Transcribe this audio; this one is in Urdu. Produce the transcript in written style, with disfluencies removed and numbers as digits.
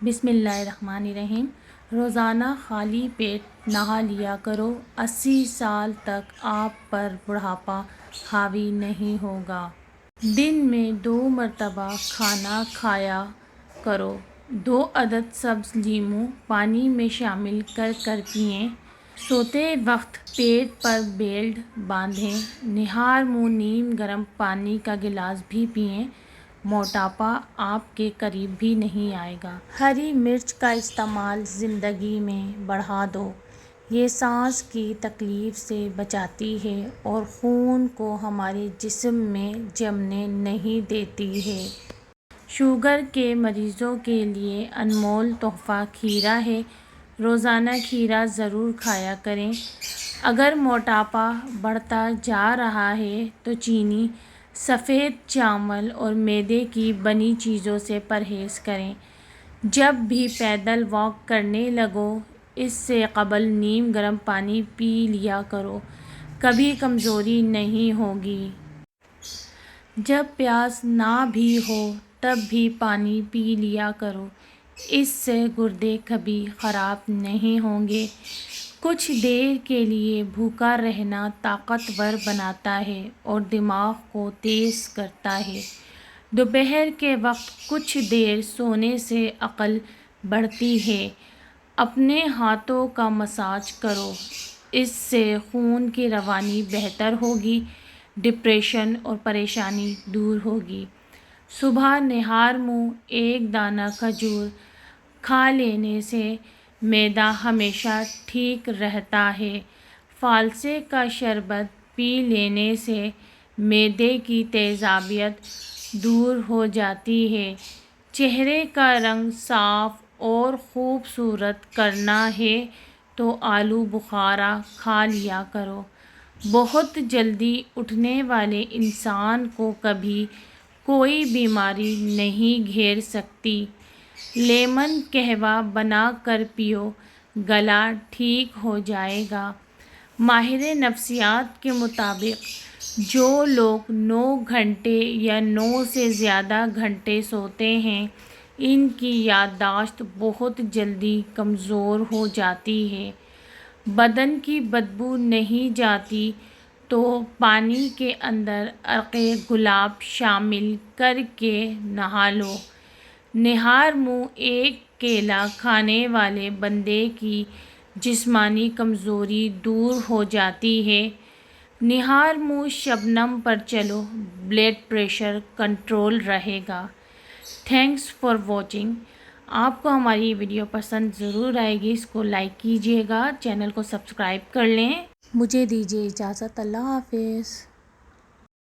بسم اللہ الرحمن الرحیم۔ روزانہ خالی پیٹ نہا لیا کرو، 80 سال تک آپ پر بڑھاپا حاوی نہیں ہوگا۔ دن میں 2 مرتبہ کھانا کھایا کرو، 2 عدد سبز لیموں پانی میں شامل کر کر پئیں۔ سوتے وقت پیٹ پر بیلٹ باندھیں، نہار منہ نیم گرم پانی کا گلاس بھی پئیں، موٹاپا آپ کے قریب بھی نہیں آئے گا۔ ہری مرچ کا استعمال زندگی میں بڑھا دو، یہ سانس کی تکلیف سے بچاتی ہے اور خون کو ہمارے جسم میں جمنے نہیں دیتی ہے۔ شوگر کے مریضوں کے لیے انمول تحفہ کھیرا ہے، روزانہ کھیرا ضرور کھایا کریں۔ اگر موٹاپا بڑھتا جا رہا ہے تو چینی، سفید چاول اور میدے کی بنی چیزوں سے پرہیز کریں۔ جب بھی پیدل واک کرنے لگو، اس سے قبل نیم گرم پانی پی لیا کرو، کبھی کمزوری نہیں ہوگی۔ جب پیاس نہ بھی ہو تب بھی پانی پی لیا کرو، اس سے گردے کبھی خراب نہیں ہوں گے۔ کچھ دیر کے لیے بھوکا رہنا طاقتور بناتا ہے اور دماغ کو تیز کرتا ہے۔ دوپہر کے وقت کچھ دیر سونے سے عقل بڑھتی ہے۔ اپنے ہاتھوں کا مساج کرو، اس سے خون کی روانی بہتر ہوگی، ڈپریشن اور پریشانی دور ہوگی۔ صبح نہار منہ 1 دانہ کھجور کھا لینے سے معدہ ہمیشہ ٹھیک رہتا ہے۔ فالسے کا شربت پی لینے سے معدے کی تیزابیت دور ہو جاتی ہے۔ چہرے کا رنگ صاف اور خوبصورت کرنا ہے تو آلو بخارا کھا لیا کرو۔ بہت جلدی اٹھنے والے انسان کو کبھی کوئی بیماری نہیں گھیر سکتی۔ لیمن قہوہ بنا کر پیو، گلا ٹھیک ہو جائے گا۔ ماہر نفسیات کے مطابق جو لوگ 9 گھنٹے یا 9 سے زیادہ گھنٹے سوتے ہیں، ان کی یادداشت بہت جلدی کمزور ہو جاتی ہے۔ بدن کی بدبو نہیں جاتی تو پانی کے اندر عرق گلاب شامل کر کے نہا لو۔ نہار منہ 1 کیلا کھانے والے بندے کی جسمانی کمزوری دور ہو جاتی ہے۔ نہار منہ شبنم پر چلو، بلڈ پریشر کنٹرول رہے گا۔ Thanks for watching. آپ کو ہماری یہ ویڈیو پسند ضرور آئے گی، اس کو لائک کیجیے گا، چینل کو سبسکرائب کر لیں۔ مجھے دیجیے اجازت، اللہ حافظ۔